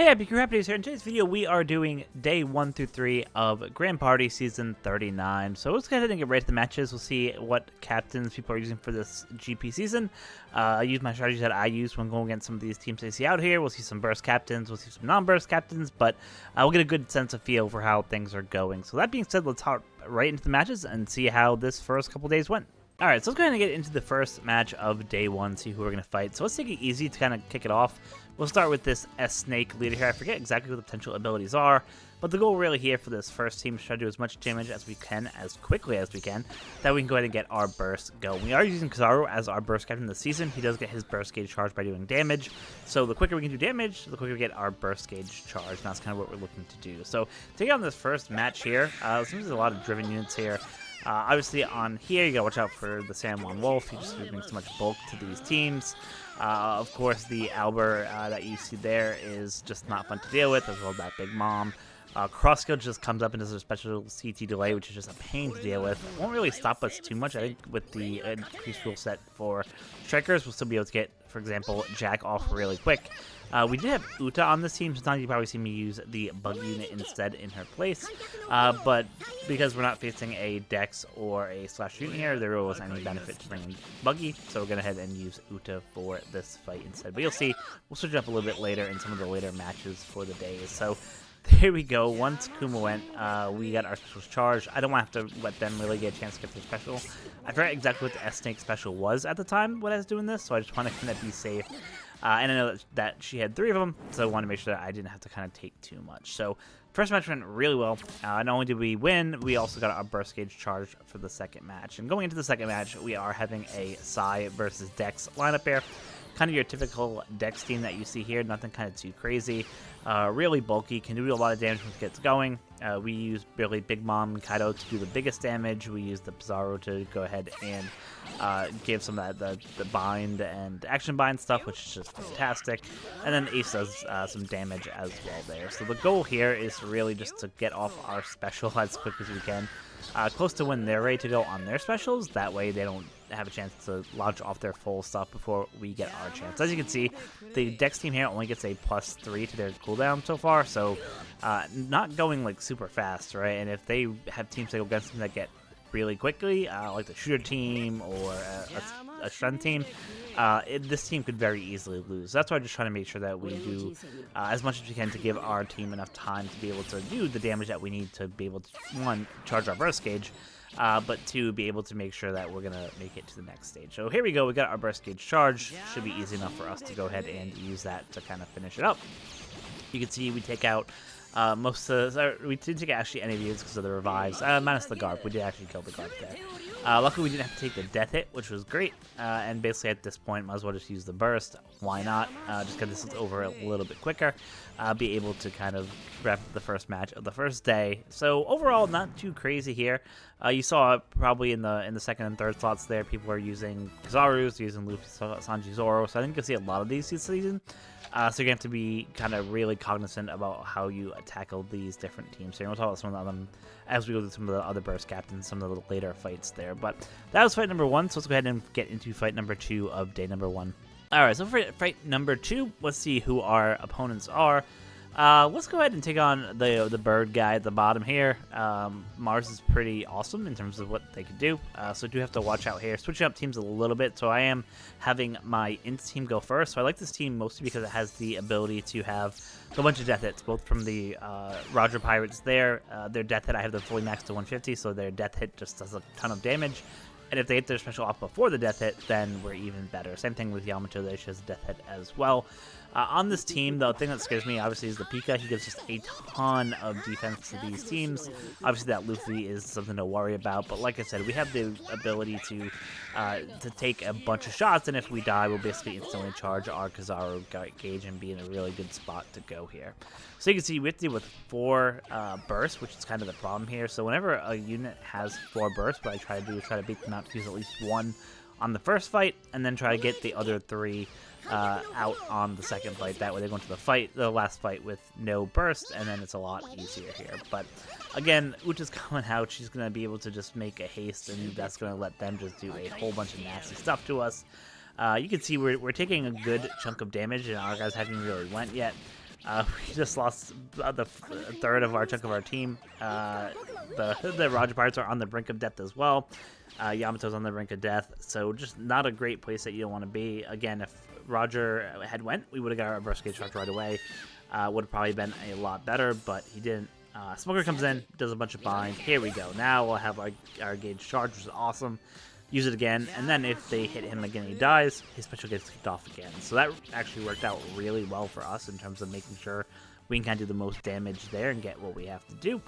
Hey, HappiDaze here. In today's video, we are doing day 1 through 3 of Grand Party Season 39. So let's go ahead and get right to the matches. We'll see what captains people are using for this GP season. I use my strategies that I use when going against some of these teams I see out here. We'll see some burst captains, we'll see some non-burst captains, but we'll get a good sense of feel for how things are going. So that being said, let's hop right into the matches and see how this first couple days went. Alright, so let's go ahead and get into the first match of day 1, see who we're going to fight. So let's take it easy to kind of kick it off. We'll start with this S-Snake leader here. I forget exactly what the potential abilities are, but the goal really here for this first team is to try to do as much damage as we can, as quickly as we can, that we can go ahead and get our burst going. We are using Kizaru as our burst captain this season. He does get his burst gauge charged by doing damage, so the quicker we can do damage, the quicker we get our burst gauge charged, and that's kind of what we're looking to do. So, taking on this first match here, seems there's a lot of driven units here. Obviously on here, you gotta watch out for the San Juan Wolf. He just brings so much bulk to these teams. Of course, the Albert that you see there is just not fun to deal with, as well as that Big Mom. Cross skill just comes up and does a special CT delay, which is just a pain to deal with. It won't really stop us too much. I think with the increased rule set for strikers, we'll still be able to get, for example, Jack off really quick. We did have Uta on this team. Sometimes you probably see me use the bug unit instead in her place. But because we're not facing a Dex or a slash unit here, there wasn't any benefit to bringing Buggy. So we're going to head and use Uta for this fight instead. But you'll see, we'll switch it up a little bit later in some of the later matches for the days. So there we go. Once Kuma went, we got our specials charged. I don't want to have to let them really get a chance to get their special. I forgot exactly what the S-Snake special was at the time when I was doing this, so I just want to kind of be safe. And I know that she had 3 of them, so I want to make sure that I didn't have to kind of take too much. So first match went really well. Not only did we win, we also got our burst gauge charged for the second match. And going into the second match, we are having a Psy versus Dex lineup here. Kind of your typical Dex team that you see here, nothing kind of too crazy. Really bulky, can do a lot of damage when it gets going. We use really Big Mom and Kaido to do the biggest damage. We use the Pizarro to go ahead and give some of that the bind and action bind stuff, which is just fantastic. And then Ace does some damage as well there. So the goal here is really just to get off our special as quick as we can. Close to when they're ready to go on their specials, that way they don't have a chance to launch off their full stuff before we get our chance. As you can see, the Dex team here only gets a +3 to their cooldown so far, so not going like super fast, right? And if they have teams that go against them that get really quickly, like the shooter team or a stun team, this team could very easily lose. That's why I'm just trying to make sure that we do as much as we can to give our team enough time to be able to do the damage that we need to be able to, 1, charge our burst gauge, but 2, be able to make sure that we're going to make it to the next stage. So here we go, we got our burst gauge charged. Should be easy enough for us to go ahead and use that to kind of finish it up. You can see we take out most of the, we didn't take actually any of these because of the revives, minus the Garp. We did actually kill the Garp there. Luckily, we didn't have to take the death hit, which was great. And basically, at this point, might as well just use the burst. Why not? Just because this is over a little bit quicker. Be able to kind of wrap up the first match of the first day. So overall, not too crazy here. You saw probably in the second and third slots there, people are using Kizaru's, using Luffy, Sanji, Zoro. So I think you'll see a lot of these this season. So you're going to have to be kind of really cognizant about how you tackle these different teams here. And we'll talk about some of them as we go through some of the other burst captains, some of the later fights there. But that was fight number 1, so let's go ahead and get into fight number 2 of day number 1. Alright, so for fight number 2, let's see who our opponents are. Let's go ahead and take on the bird guy at the bottom here. Mars is pretty awesome in terms of what they can do, so do have to watch out here. Switching up teams a little bit, so I am having my INT team go first. So I like this team mostly because it has the ability to have a bunch of death hits, both from the Roger Pirates there. Their death hit, I have them fully maxed to 150, so their death hit just does a ton of damage. And if they hit their special off before the death hit, then we're even better. Same thing with Yamato, there she has a death hit as well. On this team, the thing that scares me, obviously, is the Pika. He gives just a ton of defense to these teams. Obviously, that Luffy is something to worry about. But like I said, we have the ability to take a bunch of shots, and if we die, we'll basically instantly charge our Kizaru gauge and be in a really good spot to go here. So you can see we have to deal with 4 bursts, which is kind of the problem here. So whenever a unit has 4 bursts, what I try to do is try to beat them out to use at least 1 on the first fight, and then try to get the other 3 out on the second fight. That way they go into the last fight with no burst, and then it's a lot easier here. But again, Uta's coming out. She's going to be able to just make a haste, and that's going to let them just do a whole bunch of nasty stuff to us. You can see we're taking a good chunk of damage, and our guys haven't really went yet. We just lost the third of our chunk of our team. The Roger Pirates are on the brink of death as well. Yamato's on the brink of death, so just not a great place that you don't want to be. Again, if Roger had went, we would have got our burst gauge charge right away. Would have probably been a lot better, but he didn't. Smoker comes in, does a bunch of bind. Here we go. Now we'll have our gauge charge, which is awesome. Use it again, and then if they hit him again and he dies, his special gets kicked off again. So that actually worked out really well for us in terms of making sure we can kind of do the most damage there and get what we have to do.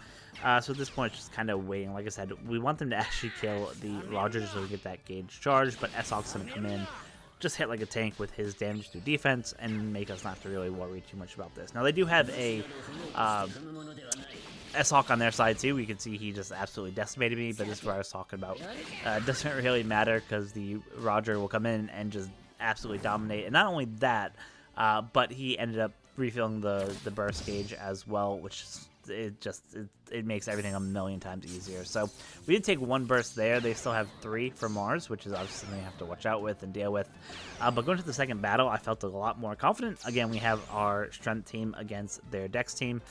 So at this point, it's just kind of waiting. Like I said, we want them to actually kill the Roger so we get that gauge charge, but S-Hawk's going to come in, just hit like a tank with his damage through defense, and make us not have to really worry too much about this. Now, they do have a S-Hawk on their side too. We can see he just absolutely decimated me, but this is what I was talking about. It doesn't really matter because the Roger will come in and just absolutely dominate. And not only that, but he ended up refilling the burst gauge as well, which it makes everything a million times easier. So we did take one burst there. They still have 3 for Mars, which is obviously something you have to watch out with and deal with. But going to the second battle, I felt a lot more confident. Again, we have our strength team against their Dex team.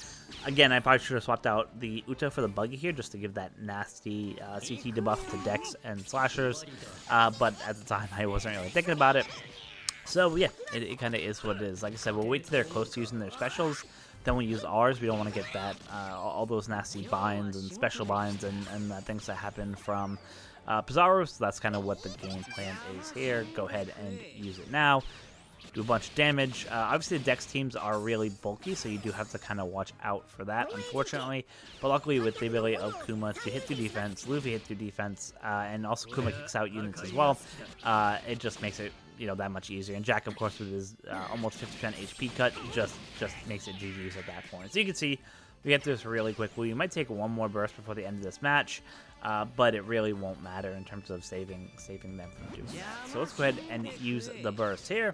Again, I probably should have swapped out the Uta for the Buggy here just to give that nasty CT debuff to Dex and Slashers. But at the time, I wasn't really thinking about it. So yeah, it kind of is what it is. Like I said, we'll wait till they're close to using their specials. Then we use ours. We don't want to get that all those nasty binds and special binds and things that happen from Pizarro. So that's kind of what the game plan is here. Go ahead and use it now. Do a bunch of damage. Obviously, the Dex teams are really bulky, so you do have to kind of watch out for that, unfortunately. But luckily, with the ability of Kuma to hit through defense, Luffy hit through defense, and also Kuma kicks out units as well, it just makes it that much easier. And Jack, of course, with his almost 50% HP cut, just makes it GG's at that point. So you can see we get through this really quickly. You might take one more burst before the end of this match, but it really won't matter in terms of saving them from doing that. So let's go ahead and use the burst here.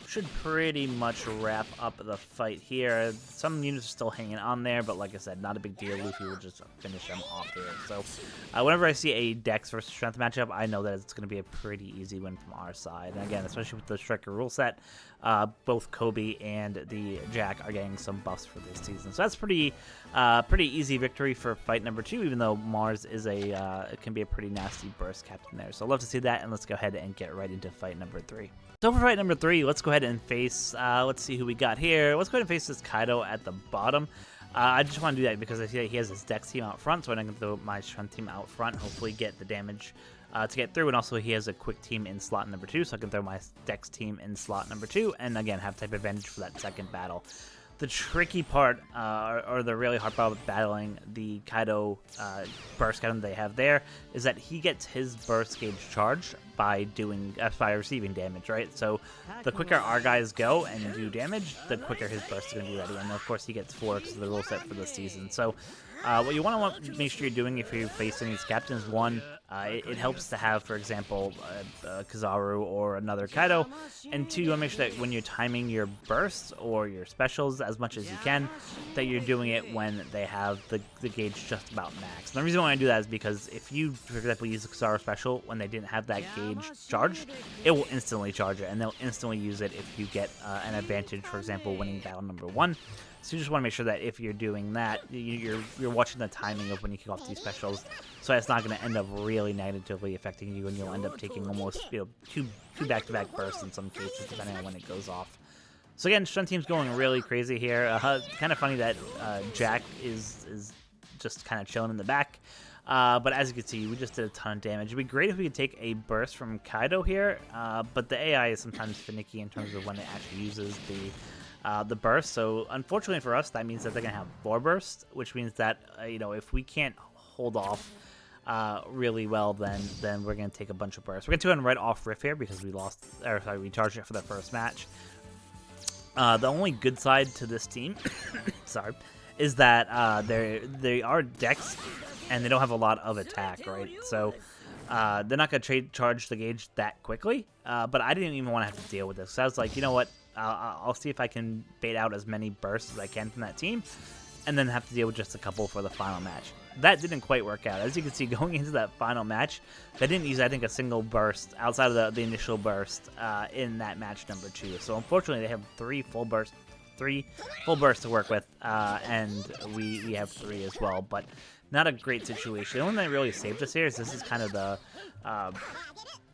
Should pretty much wrap up the fight here. Some units are still hanging on there, but like I said, not a big deal. Luffy will just finish them off here. So whenever I see a Dex versus Strength matchup, I know that it's going to be a pretty easy win from our side. And again, especially with the TreCru rule set, both Kobe and the Jack are getting some buffs for this season. So that's pretty easy victory for fight number 2, even though Mars is it can be a pretty nasty burst captain there. So I'd love to see that, and let's go ahead and get right into fight number 3. So for fight number 3, let's go ahead and face, let's see who we got here. Let's go ahead and face this Kaido at the bottom. I just want to do that because I see that he has his Dex team out front, so I'm going to throw my Strength team out front, hopefully get the damage to get through. And also he has a quick team in slot number 2, so I can throw my Dex team in slot number 2, and again, have type advantage for that second battle. The tricky part, or the really hard part of battling the Kaido burst cannon they have there, is that he gets his burst gauge charge by receiving damage, right? So the quicker our guys go and do damage, the quicker his burst is going to be ready. And of course, he gets 4 because of the rule set for the season. So what you want to make sure you're doing if you're facing these captains, one, it helps to have, for example, Kizaru or another Kaido, and 2, you want to make sure that when you're timing your bursts or your specials as much as you can, that you're doing it when they have the gauge just about max. And the reason why I do that is because if you, for example, use the Kizaru special when they didn't have that gauge charge, it will instantly charge it, and they'll instantly use it if you get an advantage, for example, winning battle number 1. So you just want to make sure that if you're doing that, you're watching the timing of when you kick off these specials, so it's not going to end up really negatively affecting you, and you'll end up taking almost two back-to-back bursts in some cases, depending on when it goes off. So again, Strength Team's going really crazy here. Kind of funny that Jack is just kind of chilling in the back. But as you can see, we just did a ton of damage. It'd be great if we could take a burst from Kaido here, but the AI is sometimes finicky in terms of when it actually uses the burst. So unfortunately for us, that means that they're gonna have 4 bursts, which means that if we can't hold off really well, then we're gonna take a bunch of bursts. We're gonna go ahead and write off Riff here because we charged it for the first match. The only good side to this team, sorry, is that they are Dex and they don't have a lot of attack, right? So they're not gonna charge the gauge that quickly. But I didn't even want to have to deal with this. So I was like, you know what? I'll see if I can bait out as many bursts as I can from that team, and then have to deal with just a couple for the final match. That didn't quite work out. As you can see, going into that final match, they didn't use, I think, a single burst outside of the initial burst in that match number 2. So unfortunately, they have 3 full bursts 3 full bursts to work with, and we have 3 as well, but not a great situation. The only thing that really saved us here is this is kind of the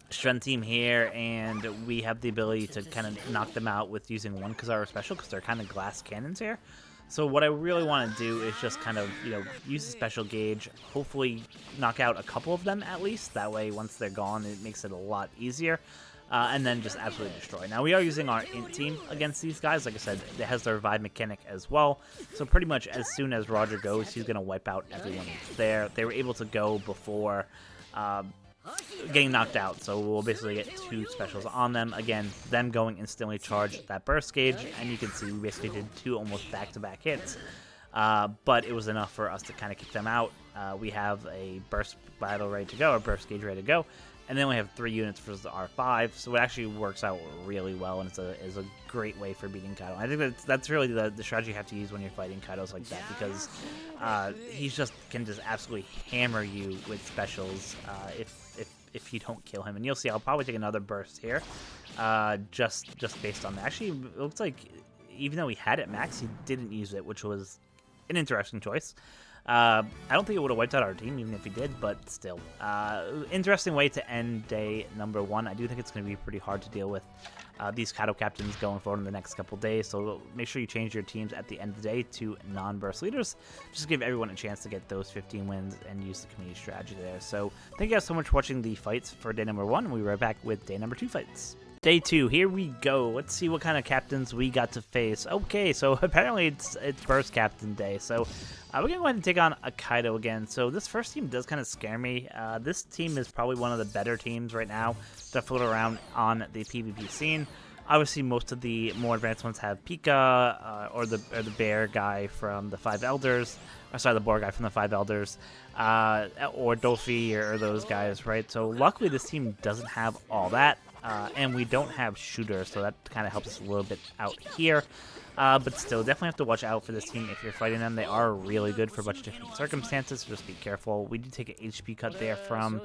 strength team here, and we have the ability to kind of knock them out with using 1 Kizaru special, because they're kind of glass cannons here. So what I really want to do is just kind of, use the special gauge, hopefully knock out a couple of them at least. That way, once they're gone, it makes it a lot easier. And then just absolutely destroy. Now, we are using our INT team against these guys. Like I said, it has the revive mechanic as well. So pretty much as soon as Roger goes, he's going to wipe out everyone there. They were able to go before getting knocked out, so we'll basically get 2 specials on them. Again, them going instantly charge that burst gauge, and you can see we basically did 2 almost back-to-back hits. But it was enough for us to kind of kick them out. We have a burst battle ready to go, or burst gauge ready to go, and then we have 3 units versus the R5, so it actually works out really well, and it's a great way for beating Kaido. I think that's really the strategy you have to use when you're fighting Kaidos like that, because he can just absolutely hammer you with specials if you don't kill him. And you'll see I'll probably take another burst here, just based on that. Actually, it looks like even though he had it max, he didn't use it, which was an interesting choice. I don't think it would have wiped out our team, even if he did, but still. Interesting way to end day number 1. I do think it's going to be pretty hard to deal with these Kaido captains going forward in the next couple days, so make sure you change your teams at the end of the day to non-burst leaders. Just give everyone a chance to get those 15 wins and use the community strategy there. So thank you guys so much for watching the fights for day number 1, and we'll be right back with day number 2 fights. Day 2, here we go. Let's see what kind of captains we got to face. Okay, so apparently it's burst captain day, so we're going to go ahead and take on a Kaido again. So this first team does kind of scare me. This team is probably one of the better teams right now that float around on the PvP scene. Obviously, most of the more advanced ones have Pika, or the bear guy from the 5 Elders, or sorry, the boar guy from the 5 Elders, or Dolphy, or those guys, right? So luckily this team doesn't have all that. And we don't have shooters, so that kind of helps us a little bit out here. But still, definitely have to watch out for this team if you're fighting them. They are really good for a bunch of different circumstances, so just be careful. We did take an HP cut there from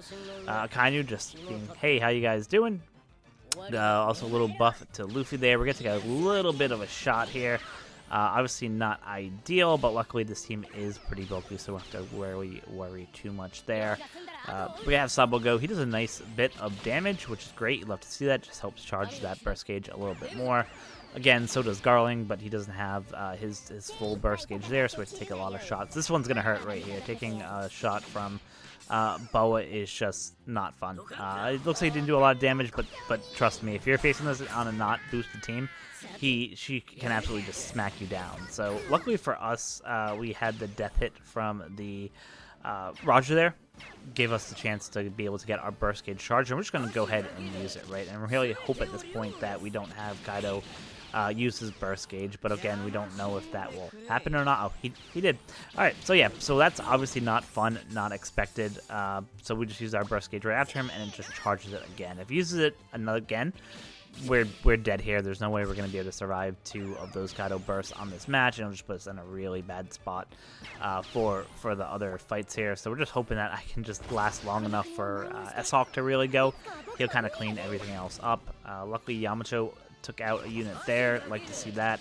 Kainu, just being, hey, how you guys doing? Also a little buff to Luffy there. We're going to take a little bit of a shot here. Obviously not ideal, but luckily this team is pretty bulky, so we don't have to worry too much there. We have Sabo go. He does a nice bit of damage, which is great. You love to see that. Just helps charge that burst gauge a little bit more. Again, so does Garling, but he doesn't have his full burst gauge there, so we have to take a lot of shots. This one's going to hurt right here. Taking a shot from Boa is just not fun. It looks like he didn't do a lot of damage, but trust me, if you're facing this on a not boosted team, she can absolutely just smack you down. So luckily for us, we had the death hit from the Roger there, gave us the chance to be able to get our burst gauge charged, and we're just going to go ahead and use it, right? And we really hope at this point that we don't have Kaido use his burst gauge, but again, we don't know if that will happen or not. Oh, he did. Alright, so yeah, so that's obviously not fun, not expected. So we just use our burst gauge right after him, and it just charges it again. If he uses it again, we're dead here. There's no way we're going to be able to survive 2 of those Kaido bursts on this match, and it'll just put us in a really bad spot for the other fights here. So we're just hoping that I can just last long enough for S-Hawk to really go. He'll kind of clean everything else up. Luckily, Yamato took out a unit there. Like to see that.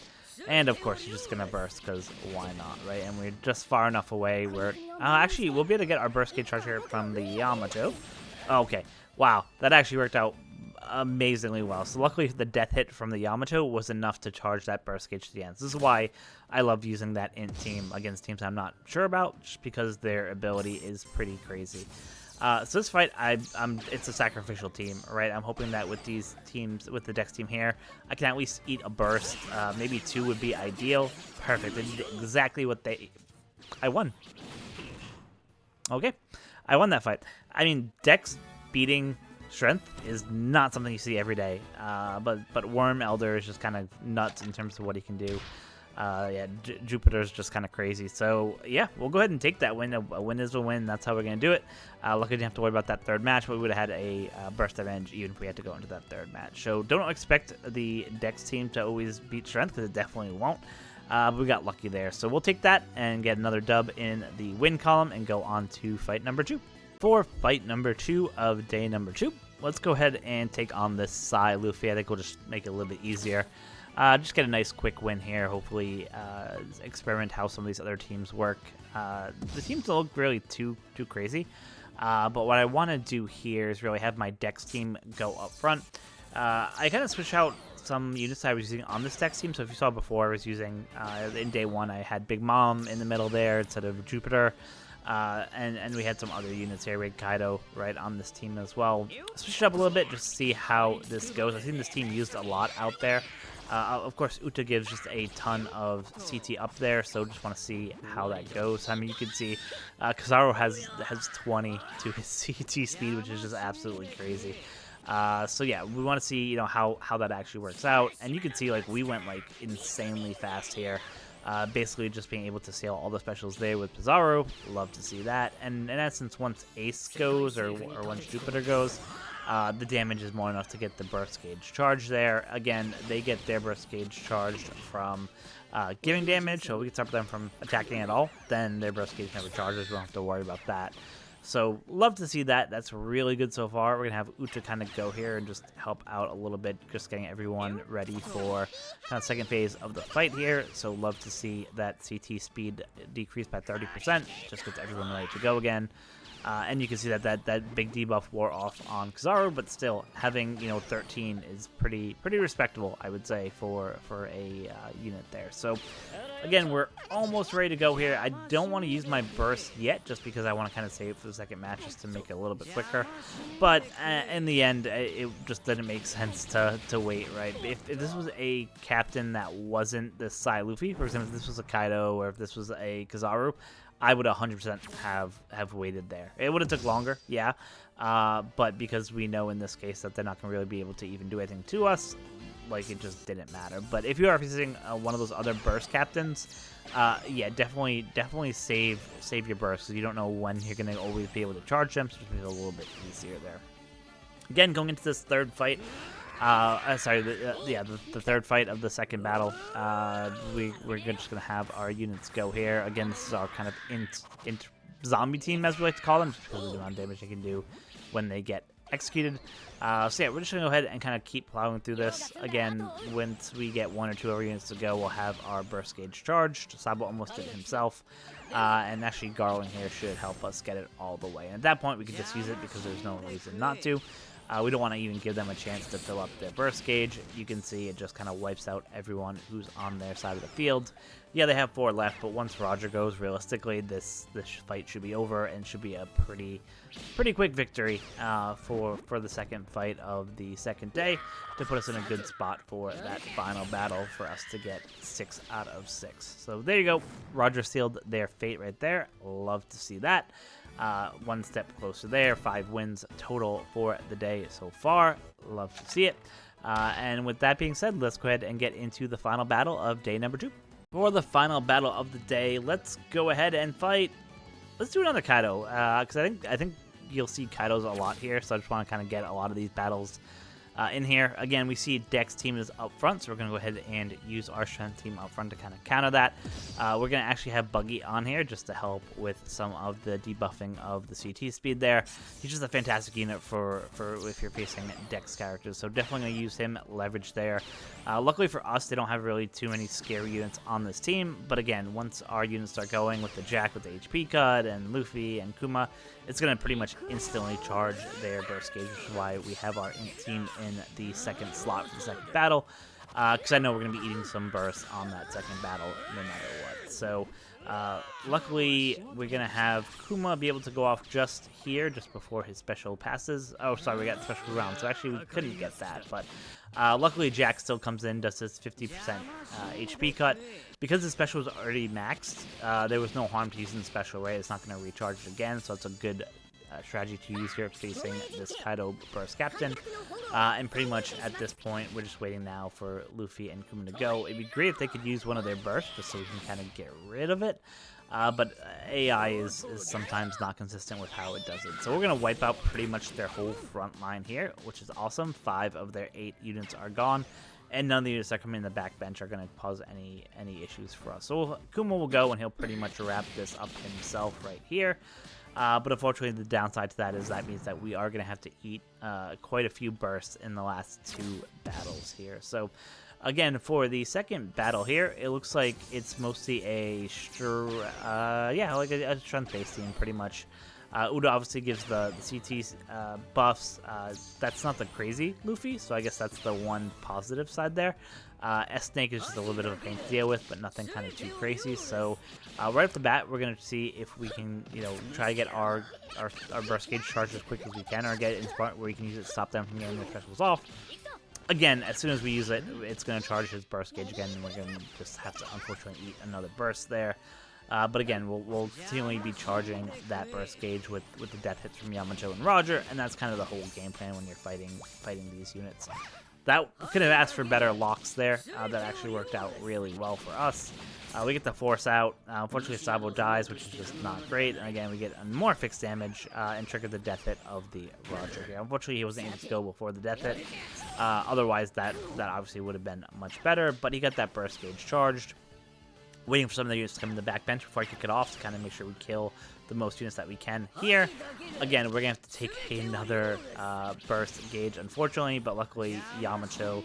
And of course, he's just going to burst, because why not, right? And we're just far enough away where... actually, we'll be able to get our burst gauge charge here from the Yamato. Okay. Wow. That actually worked out amazingly well. So luckily the death hit from the Yamato was enough to charge that burst gauge to the end. So this is why I love using that INT team against teams I'm not sure about, just because their ability is pretty crazy. So this fight, it's a sacrificial team, right? I'm hoping that with these teams, with the DEX team here, I can at least eat a burst. Maybe 2 would be ideal. Perfect. They did exactly what I won. Okay. I won that fight. I mean, DEX beating Strength is not something you see every day, but Worm Elder is just kind of nuts in terms of what he can do. Yeah, Jupiter's just kind of crazy. So yeah, we'll go ahead and take that win. A win is a win. That's how we're going to do it. Luckily, didn't have to worry about that 3rd match, but we would have had a burst advantage even if we had to go into that 3rd match. So don't expect the DEX team to always beat Strength, because it definitely won't. But we got lucky there. So we'll take that and get another dub in the win column and go on to fight number 2. For fight number 2 of day number 2, let's go ahead and take on this Psy Luffy. I think we'll just make it a little bit easier. Just get a nice quick win here. Hopefully experiment how some of these other teams work. The teams don't look really too crazy. But what I want to do here is really have my DEX team go up front. I kind of switch out some units I was using on this DEX team. So if you saw before, I was using, in day one, I had Big Mom in the middle there instead of Jupiter. And we had some other units here. We had Kaido right on this team as well. Switch it up a little bit just to see how this goes. I've seen this team used a lot out there. Of course, Uta gives just a ton of CT up there, so just want to see how that goes. I mean, you can see Kizaru has 20 to his CT speed, which is just absolutely crazy. So yeah, we want to see how that actually works out, and you can see like we went like insanely fast here. Basically just being able to sail all the specials there with Pizarro. Love to see that. And in essence, once Ace goes or once Jupiter goes, the damage is more enough to get the burst gauge charge there. Again, they get their burst gauge charged from giving damage, so we can stop them from attacking at all. Then their burst gauge never charges. We don't have to worry about that. So love to see that. That's really good so far. We're going to have Uta kind of go here and just help out a little bit, just getting everyone ready for kind of second phase of the fight here. So love to see that CT speed decrease by 30%, just gets everyone ready to go again. And you can see that big debuff wore off on Kizaru, but still having 13 is pretty respectable, I would say, for a unit there. So again, we're almost ready to go here. I don't want to use my burst yet, just because I want to kind of save it for the second match, just to make it a little bit quicker. But in the end, it just didn't make sense to wait, right? If this was a captain that wasn't the PSY Luffy, for example, if this was a Kaido or if this was a Kizaru, I would 100% have waited there. It would have took longer, yeah, but because we know in this case that they're not going to really be able to even do anything to us, like, it just didn't matter. But if you are using one of those other burst captains, yeah, definitely save your burst, because you don't know when you're going to always be able to charge them, so just make it a little bit easier there. Again, going into this third fight, the third fight of the second battle. We're just gonna have our units go here. Again, this is our kind of int zombie team, as we like to call them, just because of the amount of damage they can do when they get executed. So yeah, we're just gonna go ahead and kind of keep plowing through this. Again, once we get one or two of our units to go, we'll have our burst gauge charged. Sabo almost did it himself, and actually Garland here should help us get it all the way. And at that point, we can just use it because there's no reason not to. We don't want to even give them a chance to fill up their burst gauge. You can see it just kind of wipes out everyone who's on their side of the field. Yeah, they have 4 left, but once Roger goes, realistically, this fight should be over and should be a pretty quick victory for the second fight of the second day, to put us in a good spot for that final battle for us to get 6 out of 6. So there you go. Roger sealed their fate right there. Love to see that. One step closer there. 5 wins total for the day so far. Love to see it. And with that being said, let's go ahead and get into the final battle of day number 2. For the final battle of the day, let's go ahead and fight. Let's do another Kaido, because I think you'll see Kaidos a lot here, so I just want to kind of get a lot of these battles in here. Again, we see DEX team is up front, so we're going to go ahead and use our strength team up front to kind of counter that. We're going to actually have Buggy on here just to help with some of the debuffing of the CT speed there. He's just a fantastic unit for if you're facing DEX characters, so definitely going to use him, leverage there. Luckily for us, they don't have really too many scary units on this team, but again, once our units start going with the Jack with the HP cut and Luffy and Kuma, it's going to pretty much instantly charge their burst gauge, which is why we have our team in the second slot for the second battle, because I know we're going to be eating some bursts on that second battle no matter what. So luckily, we're going to have Kuma be able to go off just here, just before his special passes. Oh, sorry, we got special round, so actually we couldn't get that, but luckily Jack still comes in, does his 50% HP cut. Because the special was already maxed, there was no harm to using the special, right? It's not going to recharge it again, so it's a good strategy to use here facing this Kaido burst captain. And pretty much at this point, we're just waiting now for Luffy and Kuma to go. It'd be great if they could use one of their bursts, just so we can kind of get rid of it. But AI is sometimes not consistent with how it does it. So we're going to wipe out pretty much their whole front line here, which is awesome. 5 of their 8 units are gone. And none of the units that come in the back bench are going to cause any issues for us. So Kuma will go, and he'll pretty much wrap this up himself right here. But unfortunately, the downside to that is that means that we are going to have to eat quite a few bursts in the last 2 battles here. So Again, for the second battle here, it looks like it's mostly a strength-based team, pretty much. Uda obviously gives the CT buffs. That's not the crazy Luffy, so I guess that's the one positive side there. S-Snake is just a little bit of a pain to deal with, but nothing kind of too crazy. So right off the bat, we're going to see if we can, try to get our burst gauge charged as quick as we can, or get it in spot where we can use it to stop them from getting their specials off. Again, as soon as we use it, it's going to charge his burst gauge again, and we're going to just have to unfortunately eat another burst there. But again, we'll continually be charging that burst gauge with the death hits from Yamato and Roger, and that's kind of the whole game plan when you're fighting these units. That could have asked for better locks there. That actually worked out really well for us. We get the force out. Unfortunately, Sabo dies, which is just not great. And again, we get more fixed damage and trigger the death hit of the Roger here. Unfortunately, he wasn't able to go before the death hit. Otherwise, that obviously would have been much better. But he got that burst gauge charged. Waiting for some of the units to come in the back bench before I kick it off to kind of make sure we kill the most units that we can here. Again, we're going to have to take another burst gauge, unfortunately, but luckily Yamato,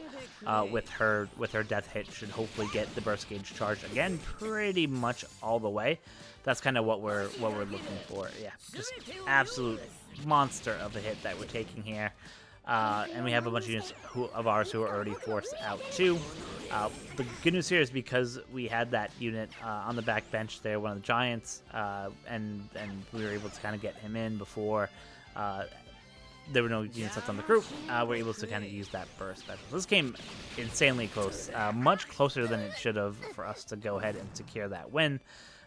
with her death hit, should hopefully get the burst gauge charged again pretty much all the way. That's kind of what we're looking for. Yeah, just absolute monster of a hit that we're taking here. And we have a bunch of units of ours who are already forced out too. The good news here is because we had that unit on the back bench there, one of the giants, and we were able to kind of get him in before there were no units left on the group. We're able to kind of use that burst special. So this came insanely close, much closer than it should have for us to go ahead and secure that win.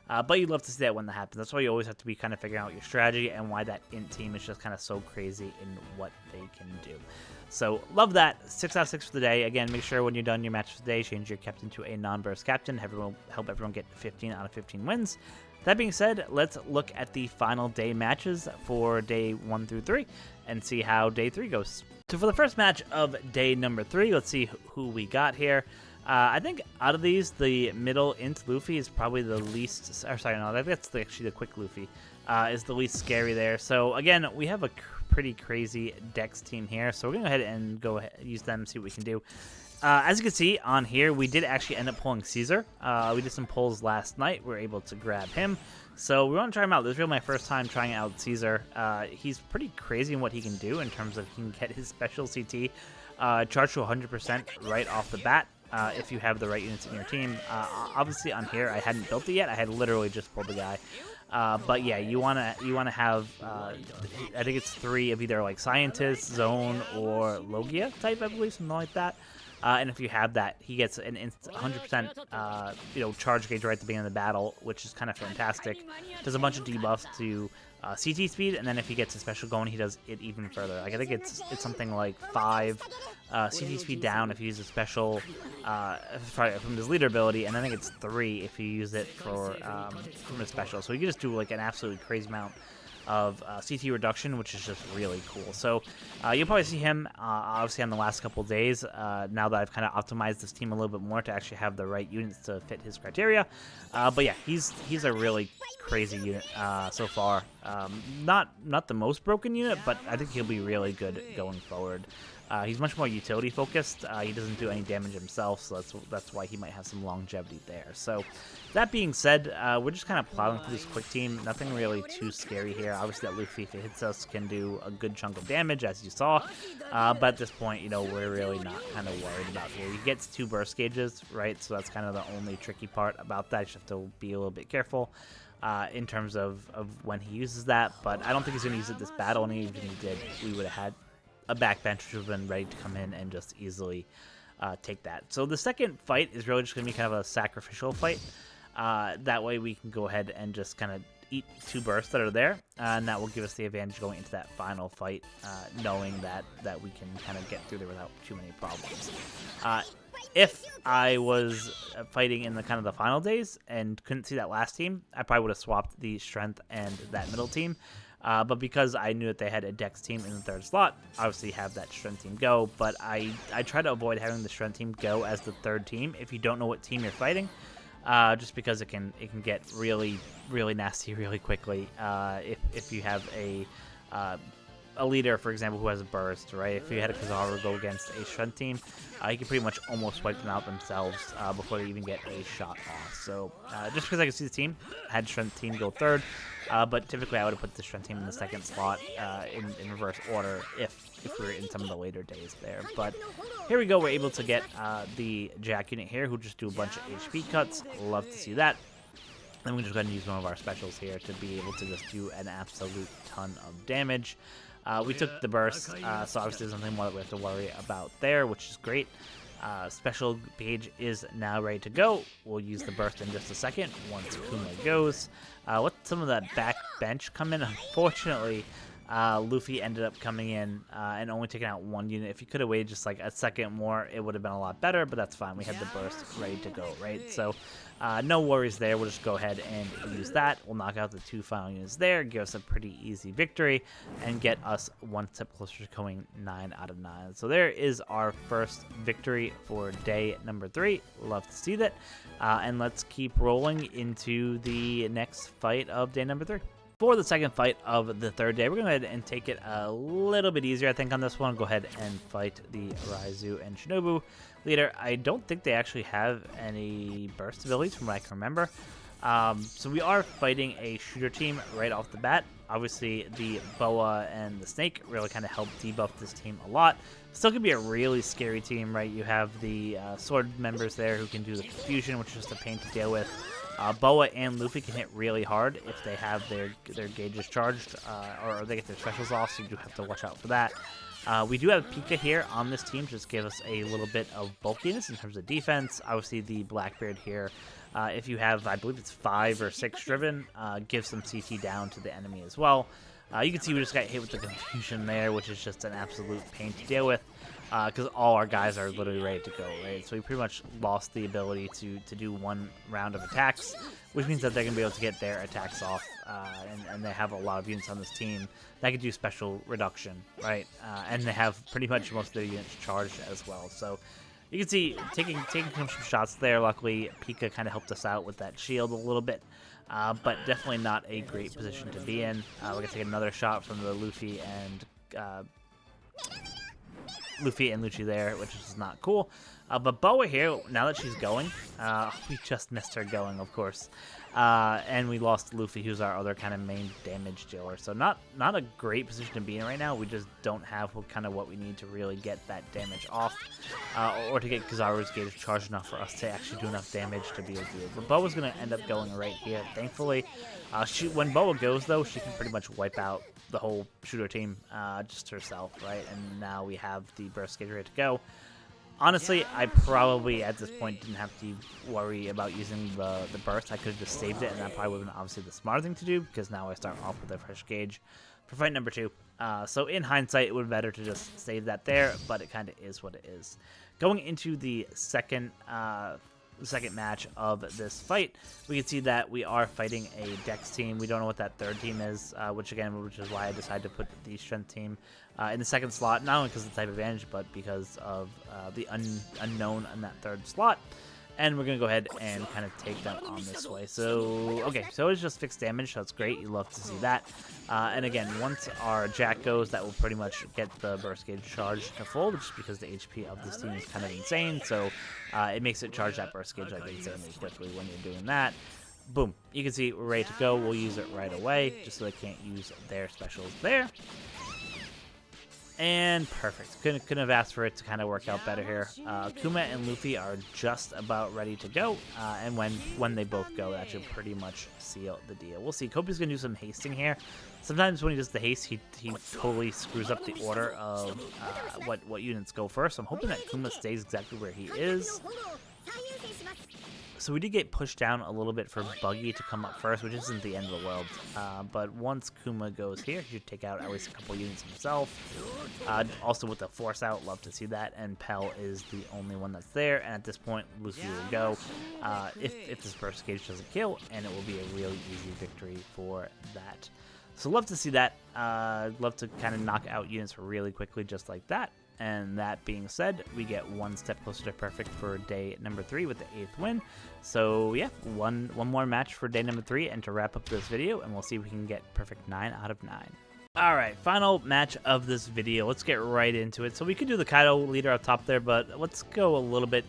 But you'd love to see that when that happens. That's why you always have to be kind of figuring out your strategy and why that INT team is just kind of so crazy in what they can do. So love that. 6 out of 6 for the day. Again, make sure when you're done your match for the day, change your captain to a non-burst captain. Help everyone get 15 out of 15 wins. That being said, let's look at the final day matches for day 1 through 3 and see how day 3 goes. So for the first match of day number 3, let's see who we got here. I think out of these, the middle INT Luffy is probably the least, or sorry, no, I think that's actually the quick Luffy, is the least scary there. So again, we have a pretty crazy DEX team here, so we're going to go ahead and use them, see what we can do. As you can see on here, we did actually end up pulling Caesar. We did some pulls last night. We were able to grab him. So we want to try him out. This is really my first time trying out Caesar. He's pretty crazy in what he can do in terms of he can get his special CT charged to 100% right off the bat. If you have the right units in your team. Obviously on here, I hadn't built it yet. I had literally just pulled the guy. But yeah, you wanna have, I think it's 3 of either like Scientist, Zone, or Logia type, I believe, something like that. And if you have that, he gets an 100% charge gauge right at the beginning of the battle, which is kind of fantastic. Does a bunch of debuffs to CT speed, and then if he gets a special going, he does it even further. Like I think it's something like 5 CT speed down if you use a special from his leader ability, and I think it's 3 if you use it from a special. So you can just do like an absolutely crazy amount of CT reduction, which is just really cool. So you'll probably see him obviously on the last couple days, now that I've kind of optimized this team a little bit more to actually have the right units to fit his criteria. But yeah, he's a really crazy unit so far. Not the most broken unit, but I think he'll be really good going forward. He's much more utility focused. He doesn't do any damage himself, so that's why he might have some longevity there. So that being said, we're just kind of plowing through this quick team. Nothing really too scary here. Obviously that Luffy, if it hits us, can do a good chunk of damage, as you saw. But at this point, we're really not kind of worried about here. He gets 2 burst gauges, right? So that's kind of the only tricky part about that. You just have to be a little bit careful in terms of when he uses that. But I don't think he's going to use it this battle, and even if he did, we would have had a backbench which would have been ready to come in and just easily take that. So the second fight is really just going to be kind of a sacrificial fight. That way we can go ahead and just kind of eat 2 bursts that are there, and that will give us the advantage going into that final fight, knowing that we can kind of get through there without too many problems. If I was fighting in the kind of the final days and couldn't see that last team, I probably would have swapped the strength and that middle team. But because I knew that they had a DEX team in the 3rd slot, obviously have that strength team go. But I try to avoid having the strength team go as the 3rd team if you don't know what team you're fighting, just because it can get really, really nasty really quickly if you have a a leader, for example, who has a burst, right? If you had a Kizaru go against a strength team, you can pretty much almost wipe them out themselves before they even get a shot off. So just because I could see the team, I had strength team go third, but typically I would have put the strength team in the second slot in reverse order if we were in some of the later days there. But here we go, we're able to get the Jack unit here, who just do a bunch of HP cuts. Love to see that. Then we're just going to use one of our specials here to be able to just do an absolute ton of damage. We took the burst, so obviously there's nothing more that we have to worry about there, which is great. Special page is now ready to go. We'll use the burst in just a second once Kuma goes. Let some of that back bench come in. Unfortunately, Luffy ended up coming in and only taking out one unit. If he could have waited just like a second more, it would have been a lot better, but that's fine. We had the burst ready to go, right? So no worries there. We'll just go ahead and use that. We'll knock out the 2 final units there, give us a pretty easy victory, and get us one step closer to going 9 out of 9. So there is our first victory for day number 3. Love to see that. And let's keep rolling into the next fight of day number 3. For the second fight of the third day, we're going to go ahead and take it a little bit easier, I think, on this one. Go ahead and fight the Raizo and Shinobu leader. I don't think they actually have any burst abilities from what I can remember. So we are fighting a shooter team right off the bat. Obviously, the Boa and the Snake really kind of help debuff this team a lot. Still could be a really scary team, right? You have the sword members there who can do the confusion, which is just a pain to deal with. Boa and Luffy can hit really hard if they have their gauges charged, or they get their specials off, so you do have to watch out for that. We do have Pika here on this team to just give us a little bit of bulkiness in terms of defense. Obviously, the Blackbeard here, if you have, I believe it's 5 or 6 driven, gives some CT down to the enemy as well. You can see we just got hit with the confusion there, which is just an absolute pain to deal with, because all our guys are literally ready to go, right? So we pretty much lost the ability to do one round of attacks, which means that they're going to be able to get their attacks off, and they have a lot of units on this team that can do special reduction, right? And they have pretty much most of their units charged as well. So you can see taking some shots there. Luckily, Pika kind of helped us out with that shield a little bit. But definitely not a great position to be in. We're going to take another shot from the Luffy and Lucci there, which is not cool. But Boa here, now that she's going, we just missed her going, of course. And we lost Luffy, who's our other kind of main damage dealer. So not a great position to be in right now. We just don't have what we need to really get that damage off, or to get Kizaru's gauge charged enough for us to actually do enough damage to be able to do it. But Boa's going to end up going right here, thankfully. When Boa goes, though, she can pretty much wipe out the whole shooter team just herself, right? And now we have the burst gauge ready to go. Honestly, I probably at this point didn't have to worry about using the burst. I could have just saved it, and that probably would have been obviously the smarter thing to do, because now I start off with a fresh gauge for fight number 2. So in hindsight, it would be better to just save that there, but it kind of is what it is. Going into the second match of this fight, we can see that we are fighting a DEX team. We don't know what that third team is, which is why I decided to put the strength team in the second slot, not only because of the type advantage, but because of the unknown in that third slot. And we're going to go ahead and kind of take them on this way. So, okay, so it's just fixed damage, so that's great. You love to see that. And again, once our Jack goes, that will pretty much get the burst gauge charged to full, just because the HP of this team is kind of insane. So it makes it charge that burst gauge like insanely quickly when you're doing that. Boom. You can see we're ready to go. We'll use it right away, just so they can't use their specials there. And perfect. Couldn't have asked for it to kind of work out better here. Kuma and Luffy are just about ready to go, and when they both go, that should pretty much seal the deal. We'll see. Kobe's gonna do some hasting here. Sometimes when he does the haste, he totally screws up the order of what units go first. So I'm hoping that Kuma stays exactly where he is. So we did get pushed down a little bit for Buggy to come up first, which isn't the end of the world. But once Kuma goes here, he should take out at least a couple units himself. Also with the Force out, love to see that. And Pell is the only one that's there. And at this point, Luffy will go if this burst gauge doesn't kill, and it will be a really easy victory for that. So love to see that. Love to kind of knock out units really quickly just like that. And that being said, we get one step closer to perfect for day number 3 with the 8th win. So yeah, one more match for day number 3 and to wrap up this video, and we'll see if we can get perfect 9 out of 9. All right, final match of this video. Let's get right into it. So we could do the Kaido leader up top there, but let's go a little bit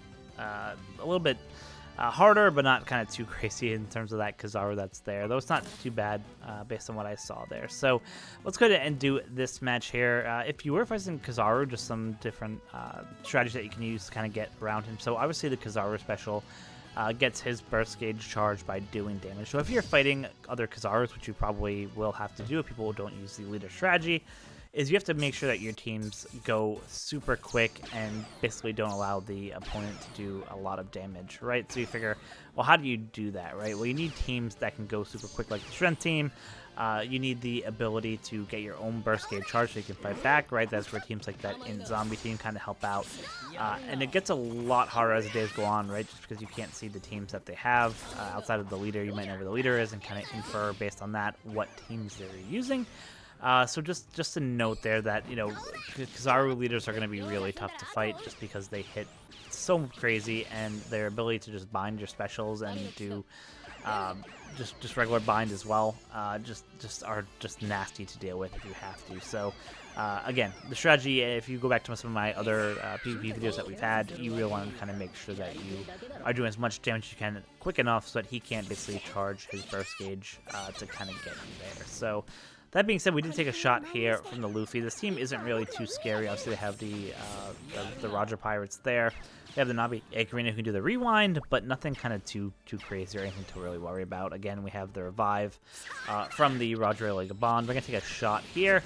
harder, but not kind of too crazy in terms of that Kizaru that's there. Though it's not too bad based on what I saw there. So let's go ahead and do this match here. If you were facing Kizaru, just some different strategies that you can use to kind of get around him. So obviously the Kizaru special gets his burst gauge charged by doing damage. So if you're fighting other Kizarus, which you probably will have to do if people don't use the leader strategy, is you have to make sure that your teams go super quick and basically don't allow the opponent to do a lot of damage, right? So you figure, well, how do you do that, right? Well, you need teams that can go super quick like the Strength team. You need the ability to get your own burst gauge charge so you can fight back, right? That's where teams like that INT Zombie team kind of help out. And it gets a lot harder as the days go on, right? Just because you can't see the teams that they have outside of the leader. You might know where the leader is and kind of infer based on that what teams they're using. So just a note there that, you know, Kizaru leaders are going to be really tough to fight just because they hit so crazy, and their ability to just bind your specials and do just regular bind as well are just nasty to deal with if you have to. So again, the strategy, if you go back to some of my other PvP videos that we've had, you really want to kind of make sure that you are doing as much damage as you can quick enough so that he can't basically charge his burst gauge to kind of get you there. So that being said, we did take a shot here from the Luffy. This team isn't really too scary. Obviously, they have the Roger Pirates there. They have the Nabi Akarina who can do the rewind, but nothing kind of too crazy or anything to really worry about. Again, we have the revive from the Roger Gabon. We're going to take a shot here,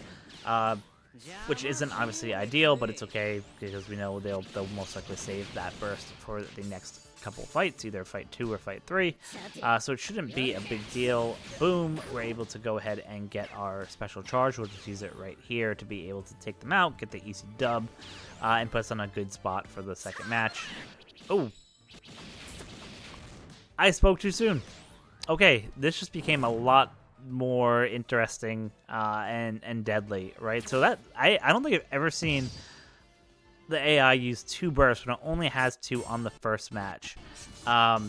which isn't obviously ideal, but it's okay because we know they'll most likely save that burst for the next couple fights, either fight 2 or fight 3, so it shouldn't be a big deal. Boom, we're able to go ahead and get our special charge. We'll just use it right here to be able to take them out, get the easy dub, and put us on a good spot for the second match. Oh, I spoke too soon. Okay, this just became a lot more interesting and deadly, right? So that I don't think I've ever seen the AI use 2 bursts when it only has 2 on the first match.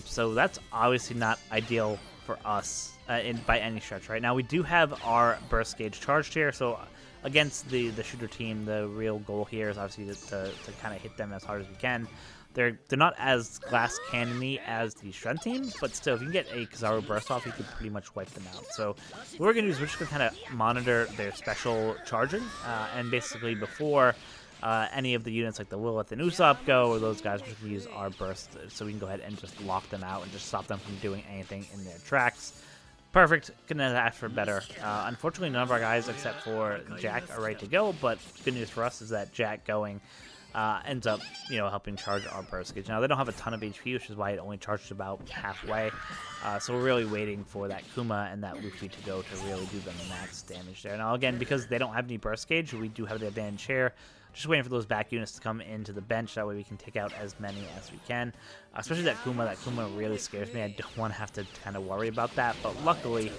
So that's obviously not ideal for us by any stretch. Right now we do have our burst gauge charged here, so against the shooter team, the real goal here is obviously to kind of hit them as hard as we can. They're not as glass cannony as the Strength teams, but still, if you can get a Kizaru burst off, you can pretty much wipe them out. So what we're going to do is we're just going to kind of monitor their special charging, and basically before any of the units like the Lilith and Usopp go, or those guys, we're just going to use our burst so we can go ahead and just lock them out and just stop them from doing anything in their tracks. Perfect. Couldn't have asked for better. Unfortunately, none of our guys except for Jack are ready to go, but good news for us is that Jack going ends up, helping charge our burst gauge. Now, they don't have a ton of HP, which is why it only charged about halfway. So we're really waiting for that Kuma and that Luffy to go to really do the max damage there. Now, again, because they don't have any burst gauge, we do have the advantage here. Just waiting for those back units to come into the bench. That way we can take out as many as we can. Especially that Kuma. That Kuma really scares me. I don't want to have to kind of worry about that. But luckily,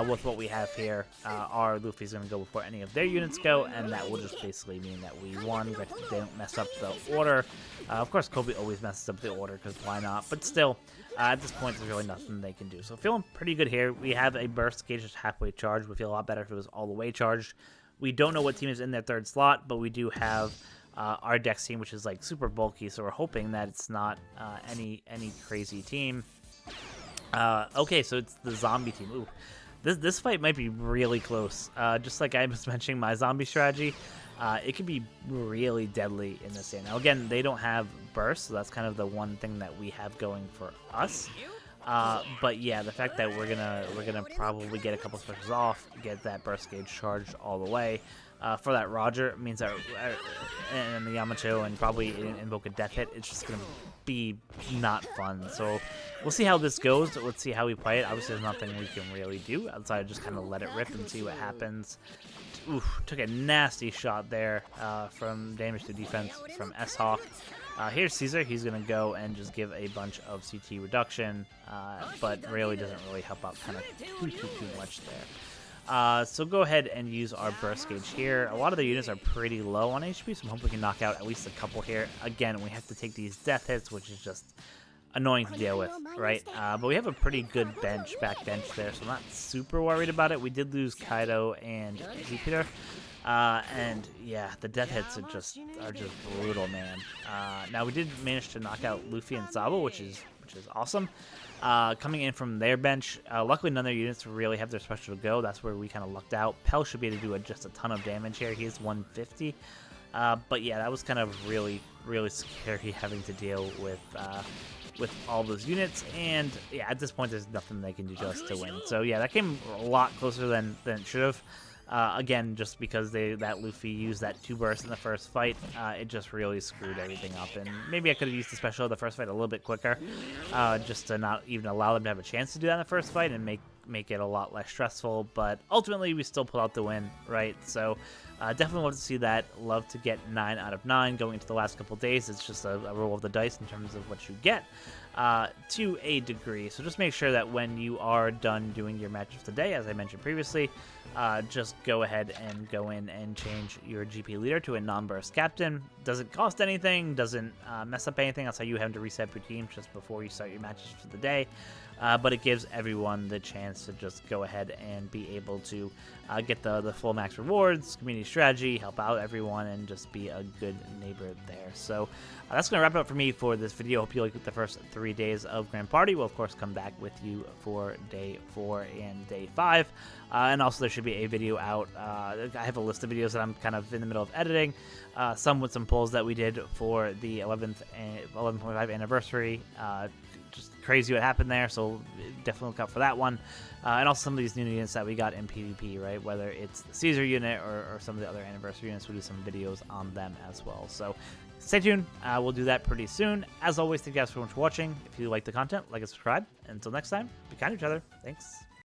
with what we have here, our Luffy's going to go before any of their units go. And that will just basically mean that we won. They don't mess up the order. Of course, Kobe always messes up the order because why not? But still, at this point, there's really nothing they can do. So feeling pretty good here. We have a burst gauge that's halfway charged. We feel a lot better if it was all the way charged. We don't know what team is in their third slot, but we do have our DEX team, which is like super bulky, so we're hoping that it's not any crazy team. Okay, so it's the zombie team. Ooh, this fight might be really close. Just like I was mentioning my zombie strategy, it could be really deadly in this game. Now again, they don't have burst, so that's kind of the one thing that we have going for us. But yeah, the fact that we're gonna probably get a couple specials off, get that burst gauge charged all the way for that Roger means that and the Yamato and probably invoke a death hit. It's just gonna be not fun. So we'll see how this goes. Let's see how we play it. Obviously, there's nothing we can really do outside of just kind of let it rip and see what happens. Oof, took a nasty shot there from damage to defense from S-Hawk. Here's Caesar. He's going to go and just give a bunch of CT reduction, but really doesn't really help out kind of too much there. So go ahead and use our burst gauge here. A lot of the units are pretty low on HP, so I'm hoping we can knock out at least a couple here. Again, we have to take these death hits, which is just annoying to deal with, right? But we have a pretty good backbench there, so I'm not super worried about it. We did lose Kaido and Jupiter. And yeah, the death hits are just brutal, man. Now we did manage to knock out Luffy and Sabo, which is awesome. Coming in from their bench, luckily none of their units really have their special to go. That's where we kind of lucked out. Pell should be able to do just a ton of damage here. He is 150. But yeah, that was kind of really scary having to deal with all those units, and yeah, at this point there's nothing they can do just to win. So yeah, that came a lot closer than it should have. Again, just because that Luffy used that 2 burst in the first fight, it just really screwed everything up. And maybe I could have used the special of the first fight a little bit quicker, just to not even allow them to have a chance to do that in the first fight and make it a lot less stressful. But ultimately, we still pulled out the win, right? So definitely love to see that. Love to get 9 out of 9 going into the last couple days. It's just a roll of the dice in terms of what you get. To a degree. So just make sure that when you are done doing your matches today, as I mentioned previously, just go ahead and go in and change your GP leader to a non-burst captain. Doesn't cost anything, doesn't mess up anything. That's how you have to reset your team just before you start your matches for the day. But it gives everyone the chance to just go ahead and be able to get the full max rewards, community strategy, help out everyone, and just be a good neighbor there. So that's going to wrap it up for me for this video. Hope you liked the first 3 days of Grand Party. We'll, of course, come back with you for day 4 and day 5. And also, there should be a video out. I have a list of videos that I'm kind of in the middle of editing. Some with some polls that we did for the 11.5 anniversary. Just crazy what happened there, so definitely look out for that one. And also some of these new units that we got in PvP, right? Whether it's the Caesar unit or some of the other anniversary units, we'll do some videos on them as well. So stay tuned. We'll do that pretty soon. As always, thank you guys so much for watching. If you like the content, like and subscribe. Until next time, be kind to each other. Thanks.